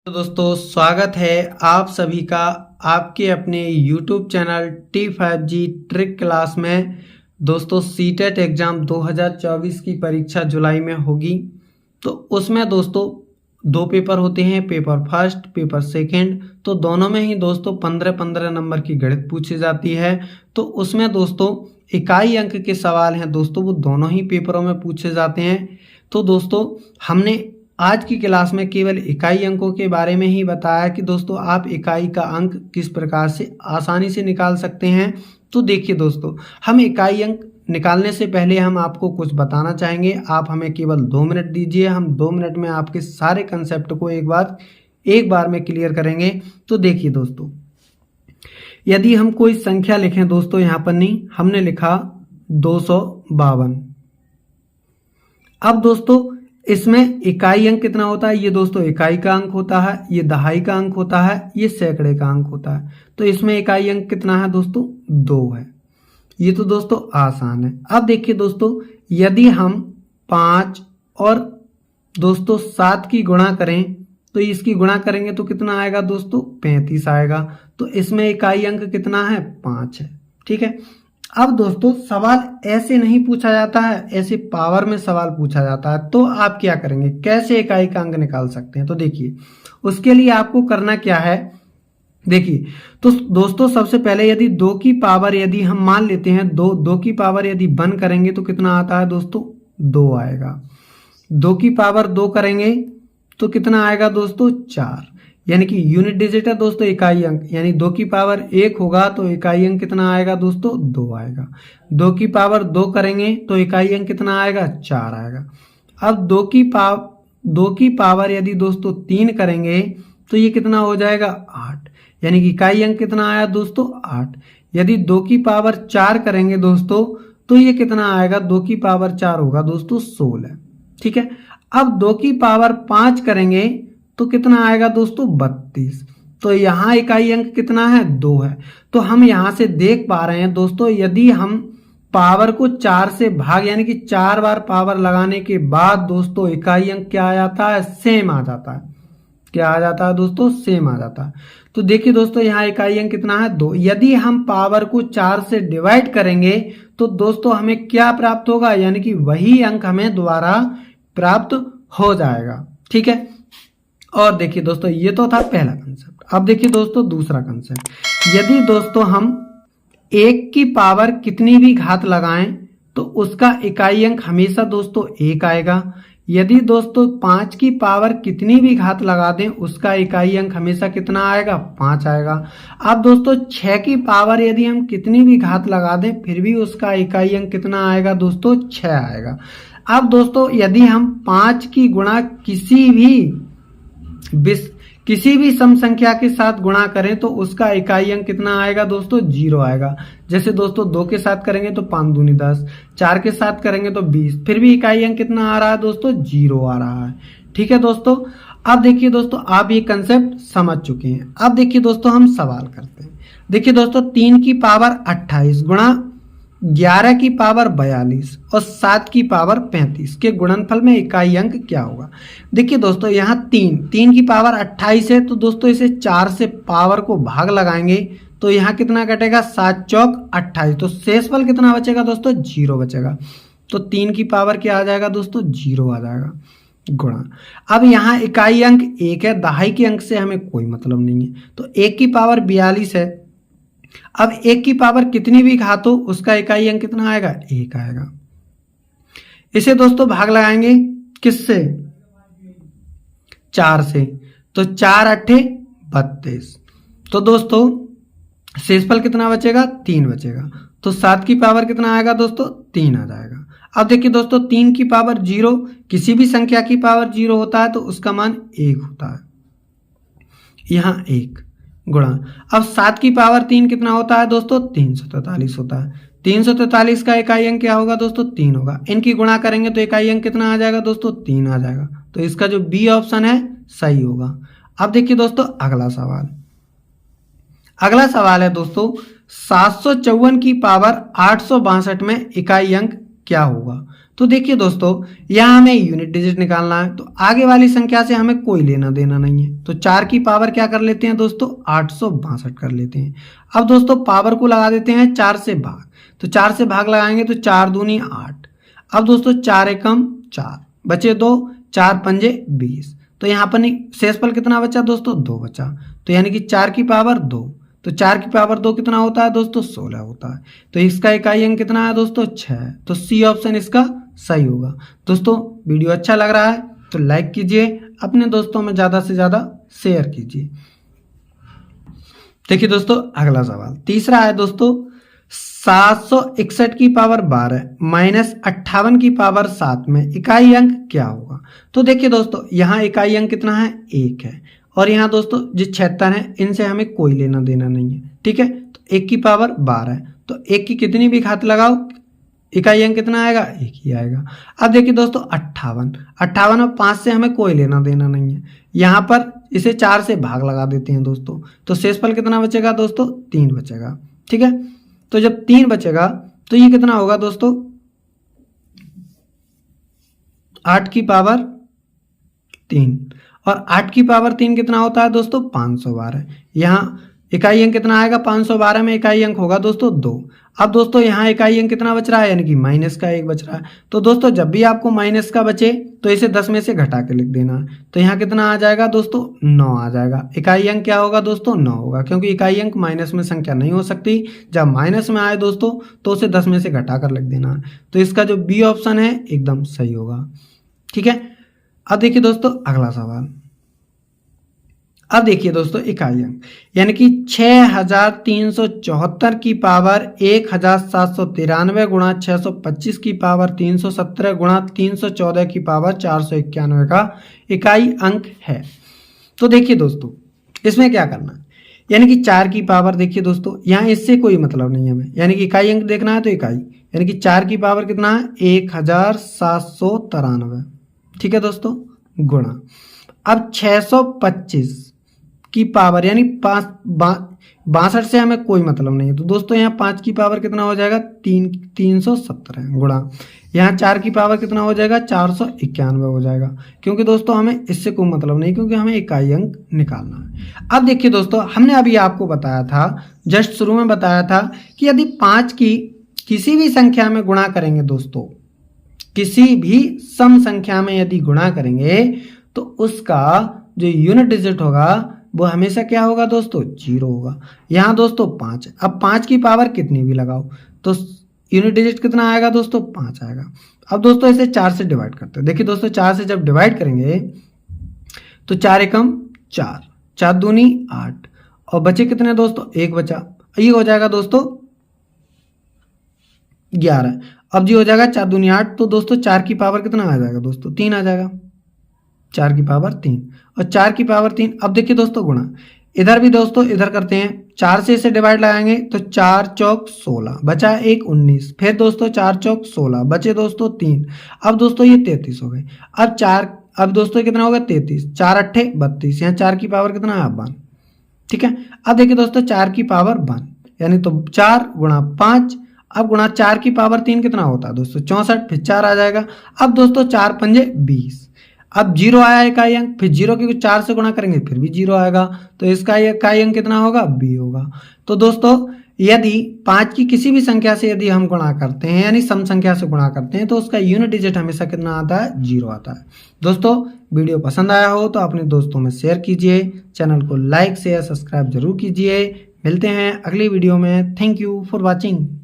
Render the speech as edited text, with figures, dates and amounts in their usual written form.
तो दोस्तों स्वागत है आप सभी का आपके अपने YouTube channel T5G trick class में। दोस्तों सीटेट एग्ज़ाम 2024 की परीक्षा जुलाई में होगी। तो उसमें दोस्तों दो पेपर होते हैं, पेपर फर्स्ट पेपर सेकंड। तो दोनों में ही दोस्तों 15-15 नंबर की गणित पूछी जाती है। तो उसमें दोस्तों इकाई अंक के सवाल हैं दोस्तों, वो दोनों ही पेपरों में पूछे जाते हैं। तो दोस्तों हमने आज की क्लास में केवल इकाई अंकों के बारे में ही बताया कि दोस्तों आप इकाई का अंक किस प्रकार से आसानी से निकाल सकते हैं। तो देखिए दोस्तों, हम इकाई अंक निकालने से पहले हम आपको कुछ बताना चाहेंगे। आप हमें केवल 2 मिनट दीजिए, हम 2 मिनट में आपके सारे कंसेप्ट को एक बार में क्लियर करेंगे। तो देखिए दोस्तों, यदि हम कोई संख्या लिखें दोस्तों, यहाँ पर नहीं, हमने लिखा 252। अब दोस्तों इसमें इकाई अंक कितना होता है? ये दोस्तों इकाई का अंक होता है, ये दहाई का अंक होता है, ये सैकड़े का अंक होता है। तो इसमें इकाई अंक कितना है दोस्तों? 2 है। ये तो दोस्तों आसान है। अब देखिए दोस्तों, यदि हम 5 और दोस्तों 7 की गुणा करें तो इसकी गुणा करेंगे तो कितना आएगा दोस्तों? 35 आएगा। तो इसमें इकाई अंक कितना है? 5 है। ठीक है। अब दोस्तों सवाल ऐसे नहीं पूछा जाता है, ऐसे पावर में सवाल पूछा जाता है। तो आप क्या करेंगे, कैसे इकाई का अंक निकाल सकते हैं? तो देखिए उसके लिए आपको करना क्या है। देखिए तो दोस्तों सबसे पहले यदि 2 की पावर यदि हम मान लेते हैं 2 की पावर यदि 1 करेंगे तो कितना आता है दोस्तों? 2 आएगा। 2 की पावर 2 करेंगे तो कितना आएगा दोस्तों? 4। यानी कि यूनिट डिजिट है दोस्तों इकाई अंक, यानी 2 की पावर 1 होगा तो इकाई अंक कितना आएगा दोस्तों? 2 आएगा। 2 की पावर 2 करेंगे तो इकाई अंक कितना आएगा? 4 आएगा। अब 2 की पावर यदि दोस्तों 3 करेंगे तो ये कितना हो जाएगा? 8। यानी कि इकाई अंक कितना आया दोस्तों? 8। यदि 2 की पावर 4 करेंगे दोस्तों तो ये कितना आएगा? 2 की पावर 4 होगा दोस्तों 16। ठीक है। अब 2 की पावर 5 करेंगे तो कितना आएगा दोस्तों? 32। तो यहाँ इकाई अंक कितना है? 2 है। तो हम यहाँ से देख पा रहे हैं दोस्तों, यदि हम पावर को 4 से भाग यानी कि 4 बार पावर लगाने के बाद दोस्तों इकाई अंक क्या आ जाता है? सेम आ जाता है। क्या आ जाता है दोस्तों? सेम आ जाता है। तो देखिए दोस्तों यहाँ इकाई अंक कितना है? 2। यदि हम पावर को 4 से डिवाइड करेंगे तो दोस्तों हमें क्या प्राप्त होगा? यानी कि वही अंक हमें दोबारा प्राप्त हो जाएगा। ठीक है। और देखिए दोस्तों ये तो था पहला कंसेप्ट। अब देखिए दोस्तों दूसरा कंसेप्ट, यदि दोस्तों हम 1 की पावर कितनी भी घात लगाएं तो उसका इकाई अंक हमेशा दोस्तों 1 आएगा। यदि दोस्तों 5 की पावर कितनी भी घात लगा दें उसका इकाई अंक हमेशा कितना आएगा? 5 आएगा। अब दोस्तों 6 की पावर यदि हम कितनी भी घात लगा दें फिर भी उसका इकाई अंक कितना आएगा दोस्तों? 6 आएगा। अब दोस्तों यदि हम 5 की गुणा किसी भी सम संख्या के साथ गुणा करें तो उसका इकाई अंक कितना आएगा दोस्तों? 0 आएगा। जैसे दोस्तों 2 के साथ करेंगे तो 5 दूनी 10, 4 के साथ करेंगे तो 20, फिर भी इकाई अंक कितना आ रहा है दोस्तों? 0 आ रहा है। ठीक है दोस्तों। अब देखिए दोस्तों आप ये कंसेप्ट समझ चुके हैं। अब देखिए दोस्तों हम सवाल करते हैं। देखिए दोस्तों 3 की पावर 28 गुणा 11 की पावर 42 और 7 की पावर 35 के गुणनफल में इकाई अंक क्या होगा? देखिए दोस्तों यहाँ 3 की पावर 28 है तो दोस्तों इसे 4 से पावर को भाग लगाएंगे तो यहाँ कितना कटेगा? 7 चौक 28। तो शेषफल कितना बचेगा दोस्तों? 0 बचेगा। तो 3 की पावर क्या आ जाएगा दोस्तों? 0 आ जाएगा गुणा। अब यहाँ इकाई अंक 1 है, दहाई के अंक से हमें कोई मतलब नहीं है। तो 1 की पावर 42 है। अब 1 की पावर कितनी भी घात हो उसका इकाई अंक कितना आएगा? 1 आएगा। इसे दोस्तों भाग लगाएंगे किससे? 4 से। तो 4 अट्ठे 32। तो दोस्तों शेषफल कितना बचेगा? 3 बचेगा। तो 7 की पावर कितना आएगा दोस्तों? 3 आ जाएगा। अब देखिए दोस्तों 3 की पावर 0, किसी भी संख्या की पावर 0 होता है तो उसका मान 1 होता है। यहाँ 1 गुणा। अब 7 की पावर 3 कितना होता है दोस्तों? 343 होता है। 343 का इकाई अंक क्या होगा दोस्तों? 3 होगा। इनकी गुणा करेंगे तो इकाई अंक कितना आ जाएगा दोस्तों? 3 आ जाएगा। तो इसका जो बी ऑप्शन है सही होगा। अब देखिए दोस्तों अगला सवाल। अगला सवाल है दोस्तों 754 की पावर 862 में इकाई अंक क्या होगा? तो देखिए दोस्तों, यहाँ हमें यूनिट डिजिट निकालना है, तो आगे वाली संख्या से हमें कोई लेना देना नहीं है। तो 4 की पावर क्या कर लेते हैं दोस्तों, 862 कर लेते हैं। अब दोस्तों पावर को लगा देते हैं 4 से भाग, तो 4 से भाग लगाएंगे तो 4 दूनी 8। अब दोस्तों 4 एकम 4, बचे 2, 4 पंजे 20। तो यहाँ पर शेषफल कितना बचा दोस्तों, 2 बचा। तो यानी कि 4 की पावर 2, तो 4 की पावर 2 कितना होता है दोस्तों, 16 होता है। तो इसका इकाई अंक कितना है दोस्तों, 6। तो सी ऑप्शन इसका सही होगा। दोस्तों वीडियो अच्छा लग रहा है तो लाइक कीजिए, अपने दोस्तों में ज़्यादा से ज़्यादा शेयर कीजिए। देखिए दोस्तों अगला सवाल तीसरा है दोस्तों, 761 की पावर 12 माइनस 58 की पावर 7 में इकाई अंक क्या होगा। तो देखिए दोस्तों, यहाँ इकाई अंक कितना है, 1 है, और यहाँ दोस्तों जो 76 है इनसे हमें कोई लेना देना नहीं है, ठीक है। तो 1 की पावर 12 है, तो 1 की कितनी भी घात लगाओ इकाई अंक कितना आएगा, 1 ही आएगा। अब देखिए दोस्तों 58 और 5 से हमें कोई लेना देना नहीं है, यहाँ पर इसे 4 से भाग लगा देते हैं दोस्तों। तो शेषफल कितना बचेगा दोस्तों, 3 बचेगा, ठीक है। तो जब 3 बचेगा तो ये कितना होगा दोस्तों, 8 की पावर 3, और 8 की पावर 3 कितना होता है दोस्तों, 512। यहाँ इकाई अंक कितना आएगा, 512 में इकाई अंक होगा दोस्तों 2। अब दोस्तों यहाँ इकाई अंक कितना बच रहा है, यानी कि माइनस का 1 बच रहा है। तो दोस्तों जब भी आपको माइनस का बचे तो इसे 10 में से घटा के लिख देना है। तो यहाँ कितना आ जाएगा दोस्तों, 9 आ जाएगा। इकाई अंक क्या होगा दोस्तों, 9 होगा, क्योंकि इकाई अंक माइनस में संख्या नहीं हो सकती। जब माइनस में आए दोस्तों तो उसे 10 में से घटा कर लिख देना है। तो इसका जो बी ऑप्शन है एकदम सही होगा, ठीक है। अब देखिए दोस्तों अगला सवाल, अब देखिए दोस्तों इकाई अंक यानी कि 6374 की पावर 1793 गुणा 625 की पावर 317 गुणा 314 की पावर 491 का इकाई अंक है। तो देखिए दोस्तों इसमें क्या करना है, यानी कि 4 की पावर, देखिए दोस्तों यहाँ इससे कोई मतलब नहीं है हमें, यानी कि इकाई अंक देखना है तो इकाई, यानी कि 4 की पावर कितना है, 1793, ठीक है दोस्तों, गुणा अब 625 की पावर यानी 62 से हमें कोई मतलब नहीं है। तो दोस्तों यहाँ 5 की पावर कितना हो जाएगा, 317 गुणा यहाँ 4 की पावर कितना हो जाएगा, 491 हो जाएगा, क्योंकि दोस्तों हमें इससे कोई मतलब नहीं, क्योंकि हमें इकाई अंक निकालना है। अब देखिए दोस्तों, हमने अभी आपको बताया था, जस्ट शुरू में बताया था कि यदि 5 की किसी भी संख्या में गुणा करेंगे दोस्तों, किसी भी सम संख्या में यदि गुणा करेंगे तो उसका जो यूनिट डिजिट होगा वो हमेशा क्या होगा दोस्तों, 0 होगा। यहाँ दोस्तों 5 है, अब 5 की पावर कितनी भी लगाओ तो यूनिट डिजिट कितना आएगा दोस्तों, 5 आएगा। अब दोस्तों इसे 4 से डिवाइड करते हैं। देखिए दोस्तों 4 से जब डिवाइड करेंगे तो 4 एकम 4, 4 दूनी 8, और बचे कितने दोस्तों, 1 बचा, ये हो जाएगा दोस्तों 11। अब जी हो जाएगा 4 दूनी 8, तो दोस्तों 4 की पावर कितना आ जाएगा दोस्तों, 3 आ जाएगा, 4 की पावर 3, और 4 की पावर 3। अब देखिए दोस्तों गुणा, इधर भी दोस्तों इधर करते हैं, 4 से इसे डिवाइड लगाएंगे तो 4 चौक 16, बचा 1 19, फिर दोस्तों 4 चौक 16, बचे दोस्तों 3। अब दोस्तों ये 33 हो गए। अब दोस्तों कितना होगा, 33, 4 अट्ठे 32, यहाँ 4 की पावर कितना है, 1, ठीक है। अब देखिए दोस्तों 4 की पावर 1 यानी तो 4 गुणा 5, अब गुणा 4 की पावर 3 कितना होता है दोस्तों, 64, फिर 4 आ जाएगा। अब दोस्तों 4 पंजे 20, अब 0 आया इकाई अंक, फिर 0 के 4 से गुणा करेंगे फिर भी 0 आएगा, तो इसका इकाई अंक कितना होगा, b होगा। तो दोस्तों यदि 5 की किसी भी संख्या से यदि हम गुणा करते हैं, यानी सम संख्या से गुणा करते हैं, तो उसका यूनिट डिजिट हमेशा कितना आता है, 0 आता है। दोस्तों वीडियो पसंद आया हो तो अपने दोस्तों में शेयर कीजिए, चैनल को लाइक शेयर सब्सक्राइब जरूर कीजिए। मिलते हैं अगली वीडियो में। Thank you for watching.